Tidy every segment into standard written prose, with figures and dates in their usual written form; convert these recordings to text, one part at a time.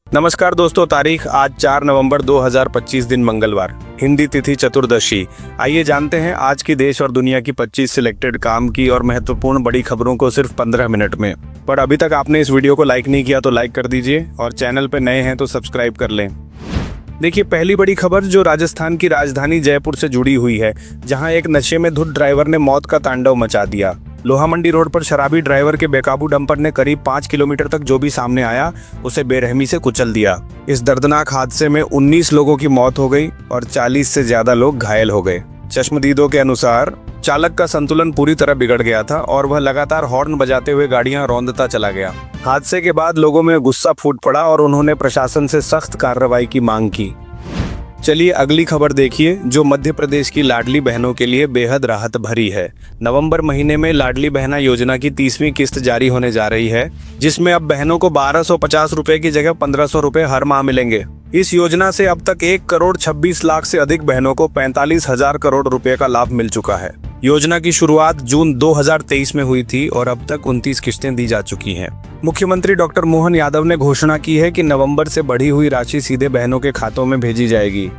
नमस्कार दोस्तों, तारीख आज 4 नवंबर 2025 दिन मंगलवार, हिंदी तिथि चतुर्दशी। आइए जानते हैं आज की देश और दुनिया की 25 सिलेक्टेड काम की और महत्वपूर्ण बड़ी खबरों को सिर्फ 15 मिनट में। पर अभी तक आपने इस वीडियो को लाइक नहीं किया तो लाइक कर दीजिए और चैनल पर नए हैं तो सब्सक्राइब कर लें। देखिए, पहली बड़ी खबर जो राजस्थान की राजधानी जयपुर से जुड़ी हुई है, जहां एक नशे में धुत ड्राइवर ने मौत का तांडव मचा दिया। लोहा मंडी रोड पर शराबी ड्राइवर के बेकाबू डंपर ने करीब 5 किलोमीटर तक जो भी सामने आया उसे बेरहमी से कुचल दिया। इस दर्दनाक हादसे में 19 लोगों की मौत हो गई और 40 से ज्यादा लोग घायल हो गए। चश्मदीदों के अनुसार चालक का संतुलन पूरी तरह बिगड़ गया था और वह लगातार हॉर्न बजाते हुए गाड़ियां रौंदता चला गया। हादसे के बाद लोगों में गुस्सा फूट पड़ा और उन्होंने प्रशासन से सख्त कार्रवाई की मांग की। चलिए अगली खबर देखिए, जो मध्य प्रदेश की लाडली बहनों के लिए बेहद राहत भरी है। नवंबर महीने में लाडली बहना योजना की 30वीं किस्त जारी होने जा रही है, जिसमें अब बहनों को 1250 रुपए की जगह 1500 रुपए हर माह मिलेंगे। इस योजना से अब तक 1 करोड़ 26 लाख से अधिक बहनों को 45,000 करोड़ रुपए का लाभ मिल चुका है। योजना की शुरुआत जून 2023 में हुई थी और अब तक 29 किस्तें दी जा चुकी हैं। मुख्यमंत्री डॉक्टर मोहन यादव ने घोषणा की है कि नवंबर से बढ़ी हुई राशि सीधे बहनों के खातों में भेजी जाएगी।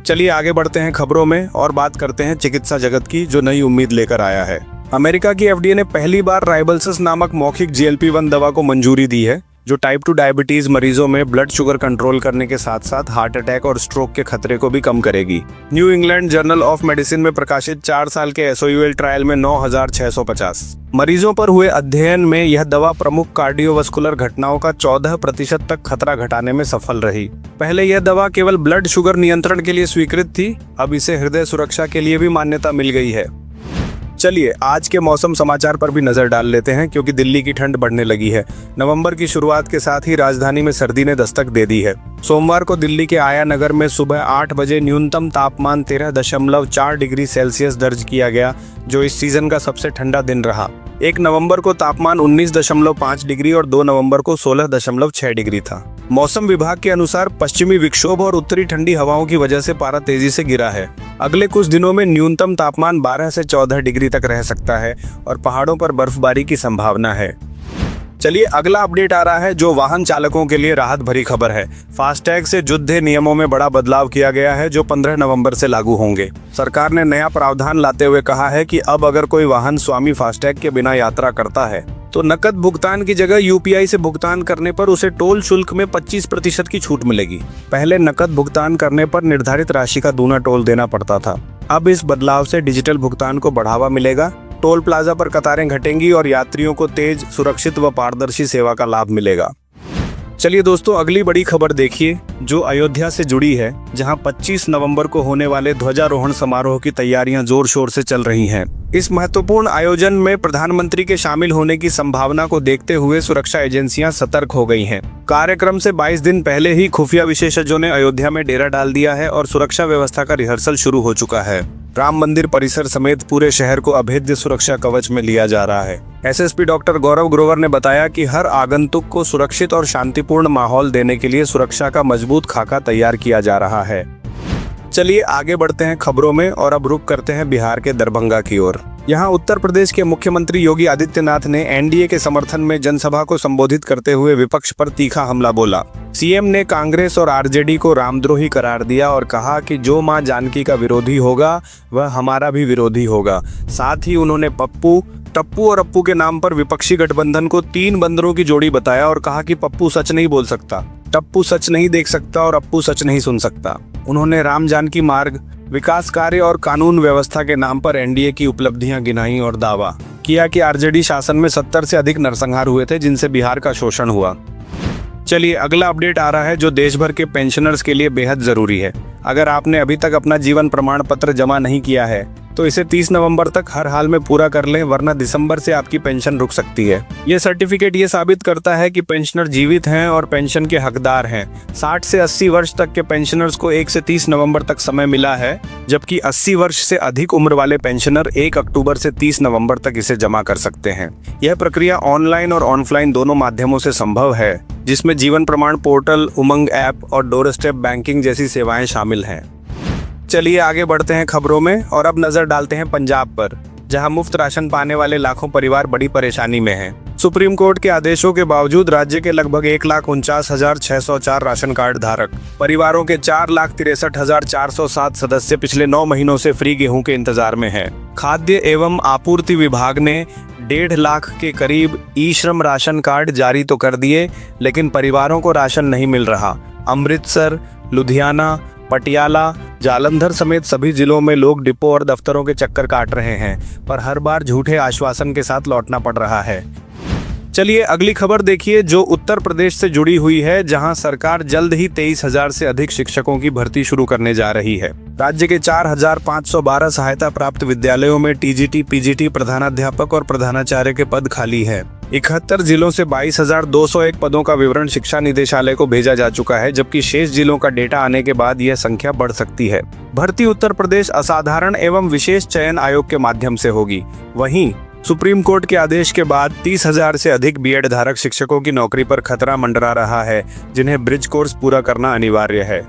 चलिए आगे बढ़ते हैं खबरों में और बात करते हैं चिकित्सा जगत की, जो नई उम्मीद लेकर आया है। अमेरिका की FDA ने पहली बार राइबल्सस नामक मौखिक GLP-1 दवा को मंजूरी दी है, जो टाइप 2 डायबिटीज मरीजों में ब्लड शुगर कंट्रोल करने के साथ साथ हार्ट अटैक और स्ट्रोक के खतरे को भी कम करेगी। New England journal of medicine में प्रकाशित 4 साल के SOUL ट्रायल में 9,650 मरीजों पर हुए अध्ययन में यह दवा प्रमुख कार्डियोवास्कुलर घटनाओं का 14% तक खतरा घटाने में सफल रही। पहले यह दवा केवल ब्लड शुगर नियंत्रण के लिए स्वीकृत थी, अब इसे हृदय सुरक्षा के लिए भी मान्यता मिल गई है। चलिए आज के मौसम समाचार पर भी नजर डाल लेते हैं, क्योंकि दिल्ली की ठंड बढ़ने लगी है। नवंबर की शुरुआत के साथ ही राजधानी में सर्दी ने दस्तक दे दी है। सोमवार को दिल्ली के आया नगर में सुबह 8 बजे न्यूनतम तापमान 13.4 डिग्री सेल्सियस दर्ज किया गया, जो इस सीजन का सबसे ठंडा दिन रहा। 1 नवंबर को तापमान 19.5 डिग्री और 2 नवंबर को 16.6 डिग्री था। मौसम विभाग के अनुसार पश्चिमी विक्षोभ और उत्तरी ठंडी हवाओं की वजह से पारा तेजी से गिरा है। अगले कुछ दिनों में न्यूनतम तापमान 12 से 14 डिग्री तक रह सकता है और पहाड़ों पर बर्फबारी की संभावना है। चलिए अगला अपडेट आ रहा है, जो वाहन चालकों के लिए राहत भरी खबर है। फास्टैग से जुड़े नियमों में बड़ा बदलाव किया गया है, जो 15 नवंबर से लागू होंगे। सरकार ने नया प्रावधान लाते हुए कहा है कि अब अगर कोई वाहन स्वामी फास्टैग के बिना यात्रा करता है तो नकद भुगतान की जगह UPI से भुगतान करने पर उसे टोल शुल्क में 25% की छूट मिलेगी। पहले नकद भुगतान करने पर निर्धारित राशि का दूना टोल देना पड़ता था। अब इस बदलाव से डिजिटल भुगतान को बढ़ावा मिलेगा, टोल प्लाजा पर कतारें घटेंगी और यात्रियों को तेज, सुरक्षित व पारदर्शी सेवा का लाभ मिलेगा। चलिए दोस्तों अगली बड़ी खबर देखिए, जो अयोध्या से जुड़ी है, जहां 25 नवंबर को होने वाले ध्वजारोहण समारोह की तैयारियां जोर शोर से चल रही हैं। इस महत्वपूर्ण आयोजन में प्रधानमंत्री के शामिल होने की संभावना को देखते हुए सुरक्षा एजेंसियां सतर्क हो गई हैं। कार्यक्रम से 22 दिन पहले ही खुफिया विशेषज्ञों ने अयोध्या में डेरा डाल दिया है और सुरक्षा व्यवस्था का रिहर्सल शुरू हो चुका है। राम मंदिर परिसर समेत पूरे शहर को अभेद्य सुरक्षा कवच में लिया जा रहा है। SSP डॉक्टर गौरव ग्रोवर ने बताया कि हर आगंतुक को सुरक्षित और शांतिपूर्ण माहौल देने के लिए सुरक्षा का मजबूत खाका तैयार किया जा रहा है। चलिए आगे बढ़ते हैं खबरों में और अब रुख करते हैं बिहार के दरभंगा की ओर। यहाँ उत्तर प्रदेश के मुख्यमंत्री योगी आदित्यनाथ ने NDA के समर्थन में जनसभा को संबोधित करते हुए विपक्ष पर तीखा हमला बोला। CM ने कांग्रेस और RJD को रामद्रोही करार दिया और कहा कि जो मां जानकी का विरोधी होगा वह हमारा भी विरोधी होगा। साथ ही उन्होंने पप्पू, टप्पू और अप्पू के नाम पर विपक्षी गठबंधन को 3 बंदरों की जोड़ी बताया और कहा कि पप्पू सच नहीं बोल सकता, टप्पू सच नहीं देख सकता और अप्पू सच नहीं सुन सकता। उन्होंने राम जानकी मार्ग, विकास कार्य और कानून व्यवस्था के नाम पर NDA की उपलब्धियां गिनाई और दावा किया कि RJD शासन में 70 से अधिक नरसंहार हुए थे, जिनसे बिहार का शोषण हुआ। चलिए अगला अपडेट आ रहा है, जो देश भर के पेंशनर्स के लिए बेहद जरूरी है। अगर आपने अभी तक अपना जीवन प्रमाण पत्र जमा नहीं किया है तो इसे 30 नवंबर तक हर हाल में पूरा कर लें, वरना दिसंबर से आपकी पेंशन रुक सकती है। ये सर्टिफिकेट ये साबित करता है कि पेंशनर जीवित हैं और पेंशन के हकदार हैं। 60 से 80 वर्ष तक के पेंशनर्स को 1 से 30 नवंबर तक समय मिला है, जबकि 80 वर्ष से अधिक उम्र वाले पेंशनर 1 अक्टूबर से 30 नवंबर तक इसे जमा कर सकते हैं। यह प्रक्रिया ऑनलाइन और ऑफलाइन दोनों माध्यमों से संभव है, जिसमें जीवन प्रमाण पोर्टल, उमंग ऐप और डोर स्टेप बैंकिंग जैसी सेवाएं शामिल हैं। चलिए आगे बढ़ते हैं खबरों में और अब नजर डालते हैं पंजाब पर, जहां मुफ्त राशन पाने वाले लाखों परिवार बड़ी परेशानी में हैं। सुप्रीम कोर्ट के आदेशों के बावजूद राज्य के लगभग 1,49,604 राशन कार्ड धारक परिवारों के 4,63,407 सदस्य पिछले 9 महीनों से फ्री गेहूं के इंतजार में हैं। खाद्य एवं आपूर्ति विभाग ने 1.5 लाख के करीब ई श्रम राशन कार्ड जारी तो कर दिए, लेकिन परिवारों को राशन नहीं मिल रहा। अमृतसर, लुधियाना, पटियाला, जालंधर समेत सभी जिलों में लोग डिपो और दफ्तरों के चक्कर काट रहे हैं, पर हर बार झूठे आश्वासन के साथ लौटना पड़ रहा है। चलिए अगली खबर देखिए, जो उत्तर प्रदेश से जुड़ी हुई है, जहां सरकार जल्द ही 23,000 से अधिक शिक्षकों की भर्ती शुरू करने जा रही है। राज्य के 4,512 सहायता प्राप्त विद्यालयों में टीजीटी, पीजीटी, प्रधानाध्यापक और प्रधानाचार्य के पद खाली है। 71 जिलों से 22,201 पदों का विवरण शिक्षा निदेशालय को भेजा जा चुका है, जबकि शेष जिलों का डेटा आने के बाद यह संख्या बढ़ सकती है। भर्ती उत्तर प्रदेश असाधारण एवं विशेष चयन आयोग के माध्यम से होगी। वहीं सुप्रीम कोर्ट के आदेश के बाद 30,000 से अधिक बीएड धारक शिक्षकों की नौकरी पर खतरा मंडरा रहा है, जिन्हें ब्रिज कोर्स पूरा करना अनिवार्य है।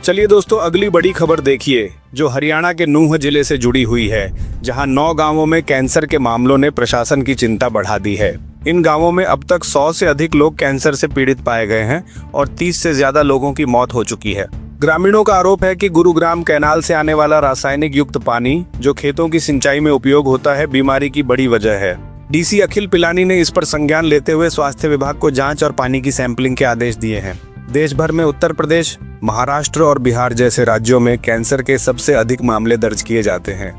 चलिए दोस्तों अगली बड़ी खबर देखिए, जो हरियाणा के नूंह जिले से जुड़ी हुई है, जहां 9 गांवों में कैंसर के मामलों ने प्रशासन की चिंता बढ़ा दी है। इन गांवों में अब तक 100 से अधिक लोग कैंसर से पीड़ित पाए गए हैं और 30 से ज्यादा लोगों की मौत हो चुकी है। ग्रामीणों का आरोप है कि गुरुग्राम कैनाल से आने वाला रासायनिक युक्त पानी, जो खेतों की सिंचाई में उपयोग होता है, बीमारी की बड़ी वजह है। डीसी अखिल पिलानी ने इस पर संज्ञान लेते हुए स्वास्थ्य विभाग को जांच और पानी की सैंपलिंग के आदेश दिए हैं। देश भर में उत्तर प्रदेश, महाराष्ट्र और बिहार जैसे राज्यों में कैंसर के सबसे अधिक मामले दर्ज किए जाते हैं।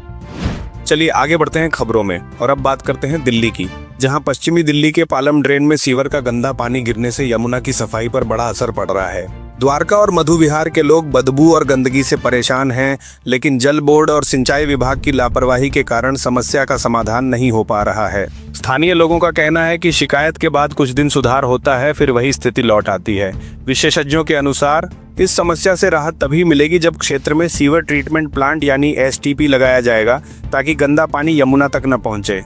चलिए आगे बढ़ते हैं खबरों में और अब बात करते हैं दिल्ली की, जहां पश्चिमी दिल्ली के पालम ड्रेन में सीवर का गंदा पानी गिरने से यमुना की सफाई पर बड़ा असर पड़ रहा है। द्वारका और मधु विहार के लोग बदबू और गंदगी से परेशान हैं, लेकिन जल बोर्ड और सिंचाई विभाग की लापरवाही के कारण समस्या का समाधान नहीं हो पा रहा है। स्थानीय लोगों का कहना है कि शिकायत के बाद कुछ दिन सुधार होता है, फिर वही स्थिति लौट आती है। विशेषज्ञों के अनुसार इस समस्या से राहत तभी मिलेगी जब क्षेत्र में सीवर ट्रीटमेंट प्लांट यानी एसटीपी लगाया जाएगा, ताकि गंदा पानी यमुना तक न पहुंचे।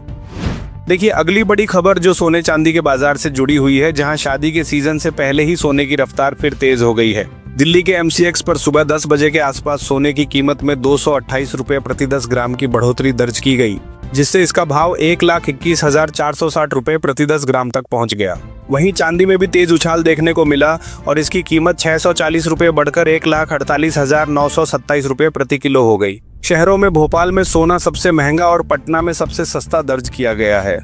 देखिए अगली बड़ी खबर जो सोने चांदी के बाजार से जुड़ी हुई है, जहां शादी के सीजन से पहले ही सोने की रफ्तार फिर तेज हो गई है। दिल्ली के MCX पर सुबह 10 बजे के आसपास सोने की कीमत में 228 रुपए प्रति 10 ग्राम की बढ़ोतरी दर्ज की गई, जिससे इसका भाव 1,21,460 रुपए प्रति 10 ग्राम तक पहुंच गया। वहीं चांदी में भी तेज उछाल देखने को मिला और इसकी कीमत 640 रुपए बढ़कर 1,48,927 रुपए प्रति किलो हो गई। शहरों में भोपाल में सोना सबसे महंगा और पटना में सबसे सस्ता दर्ज किया गया है।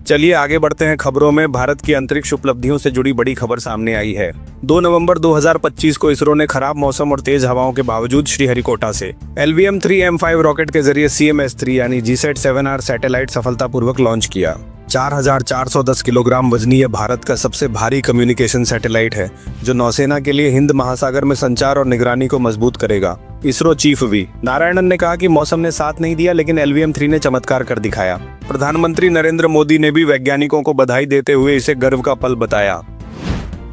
चलिए आगे बढ़ते हैं खबरों में। भारत की अंतरिक्ष उपलब्धियों से जुड़ी बड़ी खबर सामने आई है। 2 नवंबर 2025 को इसरो ने खराब मौसम और तेज हवाओं के बावजूद श्रीहरिकोटा से LVM-3M5 रॉकेट के जरिए CMS-3 यानी GSAT-7R सैटेलाइट सफलतापूर्वक लॉन्च किया। 4,410 किलोग्राम वजनी यह भारत का सबसे भारी कम्युनिकेशन सैटेलाइट है, जो नौसेना के लिए हिंद महासागर में संचार और निगरानी को मजबूत करेगा। इसरो चीफ वी नारायणन ने कहा कि मौसम ने साथ नहीं दिया, लेकिन LVM-3 ने चमत्कार कर दिखाया। प्रधानमंत्री नरेंद्र मोदी ने भी वैज्ञानिकों को बधाई देते हुए इसे गर्व का पल बताया।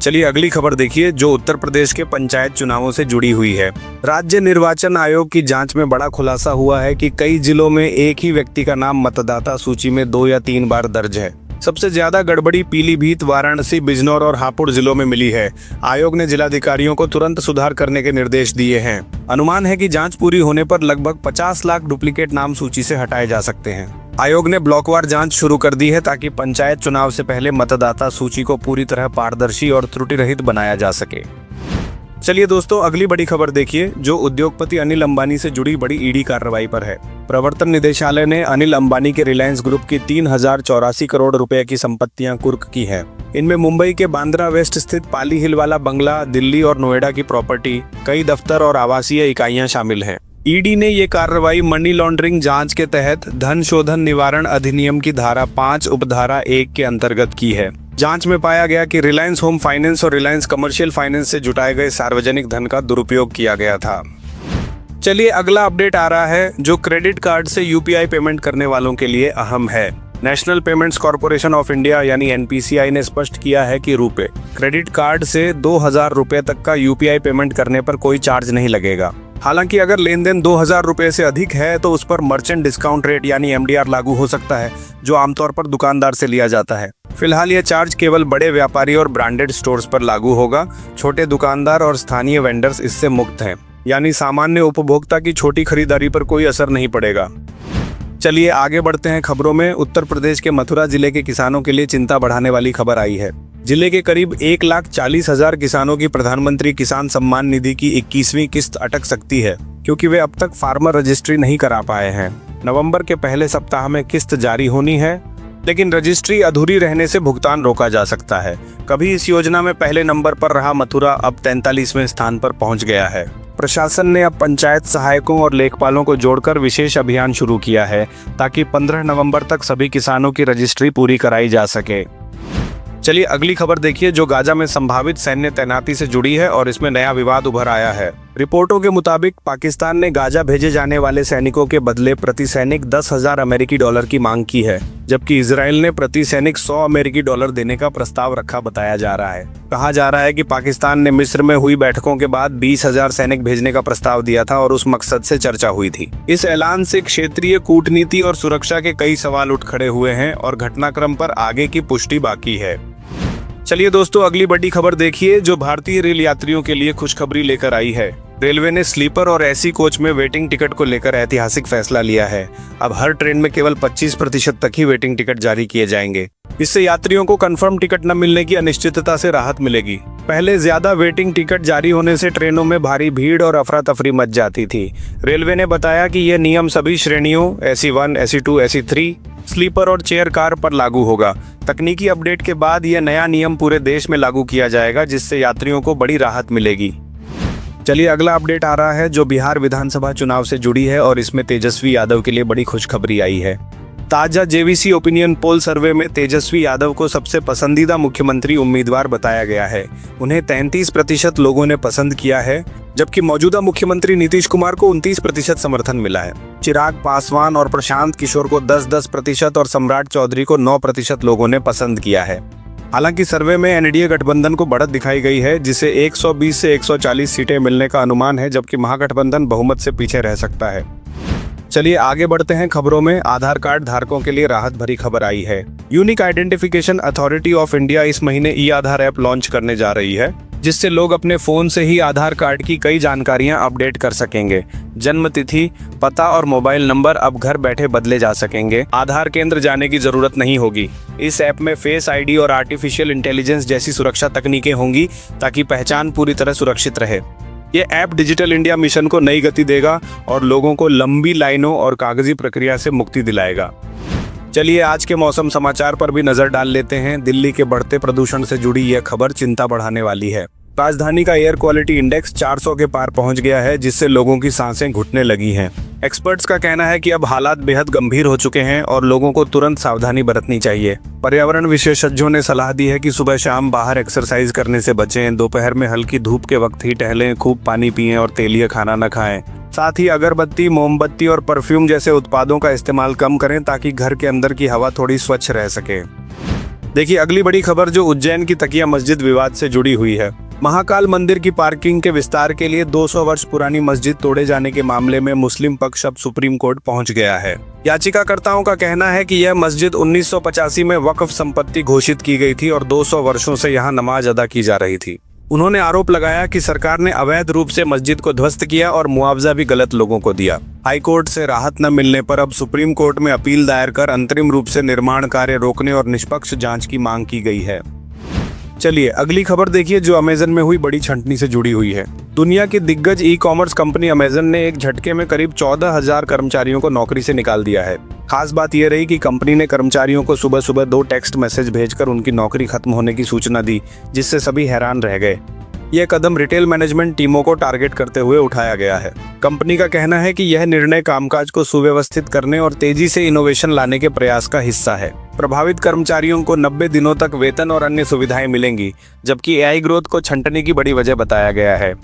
चलिए अगली खबर देखिए, जो उत्तर प्रदेश के पंचायत चुनावों से जुड़ी हुई है। राज्य निर्वाचन आयोग की जांच में बड़ा खुलासा हुआ है कि कई जिलों में एक ही व्यक्ति का नाम मतदाता सूची में 2 या 3 बार दर्ज है। सबसे ज्यादा गड़बड़ी पीलीभीत, वाराणसी, बिजनौर और हापुड़ जिलों में मिली है। आयोग ने जिलाधिकारियों को तुरंत सुधार करने के निर्देश दिए हैं। अनुमान है कि जांच पूरी होने पर लगभग 50 लाख डुप्लीकेट नाम सूची से हटाए जा सकते हैं। आयोग ने ब्लॉकवार जांच शुरू कर दी है, ताकि पंचायत चुनाव से पहले मतदाता सूची को पूरी तरह पारदर्शी और त्रुटि रहित बनाया जा सके। चलिए दोस्तों अगली बड़ी खबर देखिए, जो उद्योगपति अनिल अंबानी से जुड़ी बड़ी ईडी कार्रवाई पर है। प्रवर्तन निदेशालय ने अनिल अंबानी के रिलायंस ग्रुप की 3,084 करोड़ रुपए की संपत्तियां कुर्क की हैं। इनमें मुंबई के बांद्रा वेस्ट स्थित पाली हिल वाला बंगला, दिल्ली और नोएडा की प्रॉपर्टी, कई दफ्तर और आवासीय इकाइयां शामिल हैं। ईडी ने ये कार्रवाई मनी लॉन्ड्रिंग जांच के तहत धन शोधन निवारण अधिनियम की धारा 5 उपधारा 1 के अंतर्गत की है। जांच में पाया गया कि रिलायंस होम फाइनेंस और रिलायंस कमर्शियल फाइनेंस से जुटाए गए सार्वजनिक धन का दुरुपयोग किया गया था। चलिए अगला अपडेट आ रहा है, जो क्रेडिट कार्ड से UPI पेमेंट करने वालों के लिए अहम है। National payments corporation of India यानी NPCI ने स्पष्ट किया है कि रुपए क्रेडिट कार्ड से 2,000 रुपए तक का UPI पेमेंट करने पर कोई चार्ज नहीं लगेगा। हालांकि अगर लेन देन 2,000 रुपए से अधिक है तो उस पर मर्चेंट डिस्काउंट रेट यानी MDR लागू हो सकता है, जो आमतौर पर दुकानदार से लिया जाता है। फिलहाल यह चार्ज केवल बड़े व्यापारी और ब्रांडेड स्टोर्स पर लागू होगा। छोटे दुकानदार और स्थानीय वेंडर्स इससे मुक्त हैं, यानी सामान्य उपभोक्ता की छोटी खरीदारी पर कोई असर नहीं पड़ेगा। चलिए आगे बढ़ते हैं खबरों में। उत्तर प्रदेश के मथुरा जिले के किसानों के लिए चिंता बढ़ाने वाली खबर आई है। जिले के करीब 1,40,000 किसानों की प्रधानमंत्री किसान सम्मान निधि की 21वीं किस्त अटक सकती है, क्योंकि वे अब तक फार्मर रजिस्ट्री नहीं करा पाए हैं। नवंबर के पहले सप्ताह में किस्त जारी होनी है, लेकिन रजिस्ट्री अधूरी रहने से भुगतान रोका जा सकता है। कभी इस योजना में पहले नंबर पर रहा मथुरा अब 43वें स्थान पर पहुंच गया है। प्रशासन ने अब पंचायत सहायकों और लेखपालों को जोड़कर विशेष अभियान शुरू किया है, ताकि 15 नवंबर तक सभी किसानों की रजिस्ट्री पूरी कराई जा सके। चलिए अगली खबर देखिए, जो गाजा में संभावित सैन्य तैनाती से जुड़ी है और इसमें नया विवाद उभर आया है। रिपोर्टों के मुताबिक पाकिस्तान ने गाजा भेजे जाने वाले सैनिकों के बदले प्रति सैनिक 10,000 अमेरिकी डॉलर की मांग की है, जबकि इजराइल ने प्रति सैनिक 100 अमेरिकी डॉलर देने का प्रस्ताव रखा बताया जा रहा है। कहा जा रहा है कि पाकिस्तान ने मिस्र में हुई बैठकों के बाद 20,000 सैनिक भेजने का प्रस्ताव दिया था और उस मकसद से चर्चा हुई थी। इस ऐलान से क्षेत्रीय कूटनीति और सुरक्षा के कई सवाल उठ खड़े हुए हैं और घटनाक्रम पर आगे की पुष्टि बाकी है। चलिए दोस्तों अगली बड़ी खबर देखिए, जो भारतीय रेल यात्रियों के लिए खुशखबरी लेकर आई है। रेलवे ने स्लीपर और एसी कोच में वेटिंग टिकट को लेकर ऐतिहासिक फैसला लिया है। अब हर ट्रेन में केवल 25% तक ही वेटिंग टिकट जारी किए जाएंगे। इससे यात्रियों को कंफर्म टिकट न मिलने की अनिश्चितता से राहत मिलेगी। पहले ज्यादा वेटिंग टिकट जारी होने से ट्रेनों में भारी भीड़ और अफरा तफरी मच जाती थी। रेलवे ने बताया कि यह नियम सभी श्रेणियों AC1, AC2, AC3, स्लीपर और चेयर कार पर लागू होगा। तकनीकी अपडेट के बाद यह नया नियम पूरे देश में लागू किया जाएगा, जिससे यात्रियों को बड़ी राहत मिलेगी। चलिए अगला अपडेट आ रहा है, जो बिहार विधानसभा चुनाव से जुड़ी है और इसमें तेजस्वी यादव के लिए बड़ी खुशखबरी आई है। ताजा JVC ओपिनियन पोल सर्वे में तेजस्वी यादव को सबसे पसंदीदा मुख्यमंत्री उम्मीदवार बताया गया है। उन्हें 33% लोगों ने पसंद किया है, जबकि मौजूदा मुख्यमंत्री नीतीश कुमार को 29% समर्थन मिला है। चिराग पासवान और प्रशांत किशोर को 10% और सम्राट चौधरी को 9% लोगों ने पसंद किया है। हालांकि सर्वे में NDA गठबंधन को बढ़त दिखाई गई है, जिसे 120 से 140 सीटें मिलने का अनुमान है, जबकि महागठबंधन बहुमत से पीछे रह सकता है। चलिए आगे बढ़ते हैं खबरों में। आधार कार्ड धारकों के लिए राहत भरी खबर आई है। Unique identification authority of India इस महीने ई-आधार ऐप लॉन्च करने जा रही है, जिससे लोग अपने फोन से ही आधार कार्ड की कई जानकारियां अपडेट कर सकेंगे। जन्म तिथि, पता और मोबाइल नंबर अब घर बैठे बदले जा सकेंगे। आधार केंद्र जाने की जरूरत नहीं होगी। इस ऐप में फेस ID और आर्टिफिशियल इंटेलिजेंस जैसी सुरक्षा तकनीकें होंगी, ताकि पहचान पूरी तरह सुरक्षित रहे। ये ऐप डिजिटल इंडिया मिशन को नई गति देगा और लोगों को लंबी लाइनों और कागजी प्रक्रिया से मुक्ति दिलाएगा। चलिए आज के मौसम समाचार पर भी नजर डाल लेते हैं। दिल्ली के बढ़ते प्रदूषण से जुड़ी यह खबर चिंता बढ़ाने वाली है। राजधानी का एयर क्वालिटी इंडेक्स 400 के पार पहुंच गया है, जिससे लोगों की सांसें घुटने लगी हैं। एक्सपर्ट्स का कहना है कि अब हालात बेहद गंभीर हो चुके हैं और लोगों को तुरंत सावधानी बरतनी चाहिए। पर्यावरण विशेषज्ञों ने सलाह दी है कि सुबह शाम बाहर एक्सरसाइज करने से बचें, दोपहर में हल्की धूप के वक्त ही टहलें, खूब पानी पिएं और तेलीय खाना न खाएं। साथ ही अगरबत्ती, मोमबत्ती और परफ्यूम जैसे उत्पादों का इस्तेमाल कम करें, ताकि घर के अंदर की हवा थोड़ी स्वच्छ रह सके। देखिए अगली बड़ी खबर, जो उज्जैन की तकिया मस्जिद विवाद से जुड़ी हुई है। महाकाल मंदिर की पार्किंग के विस्तार के लिए 200 वर्ष पुरानी मस्जिद तोड़े जाने के मामले में मुस्लिम पक्ष अब सुप्रीम कोर्ट पहुंच गया है। याचिकाकर्ताओं का कहना है कि यह मस्जिद 1985 में वक्फ संपत्ति घोषित की गई थी और 200 वर्षों से यहां नमाज अदा की जा रही थी। उन्होंने आरोप लगाया कि सरकार ने अवैध रूप से मस्जिद को ध्वस्त किया और मुआवजा भी गलत लोगों को दिया। हाईकोर्ट से राहत न मिलने पर अब सुप्रीम कोर्ट में अपील दायर कर अंतरिम रूप से निर्माण कार्य रोकने और निष्पक्ष जांच की मांग की गई है। चलिए अगली खबर देखिए, जो अमेजन में हुई बड़ी छंटनी से जुड़ी हुई है। दुनिया की दिग्गज ई-कॉमर्स कंपनी अमेजन ने एक झटके में करीब 14,000 कर्मचारियों को नौकरी से निकाल दिया है। खास बात यह रही कि कंपनी ने कर्मचारियों को सुबह सुबह 2 टेक्स्ट मैसेज भेजकर उनकी नौकरी खत्म होने की सूचना दी, जिससे सभी हैरान रह गए। यह कदम रिटेल मैनेजमेंट टीमों को टारगेट करते हुए उठाया गया है। कंपनी का कहना है कि यह निर्णय कामकाज को सुव्यवस्थित करने और तेजी से इनोवेशन लाने के प्रयास का हिस्सा है। प्रभावित कर्मचारियों को 90 दिनों तक वेतन और अन्य सुविधाएं मिलेंगी, जबकि AI ग्रोथ को छंटने की बड़ी वजह बताया गया है।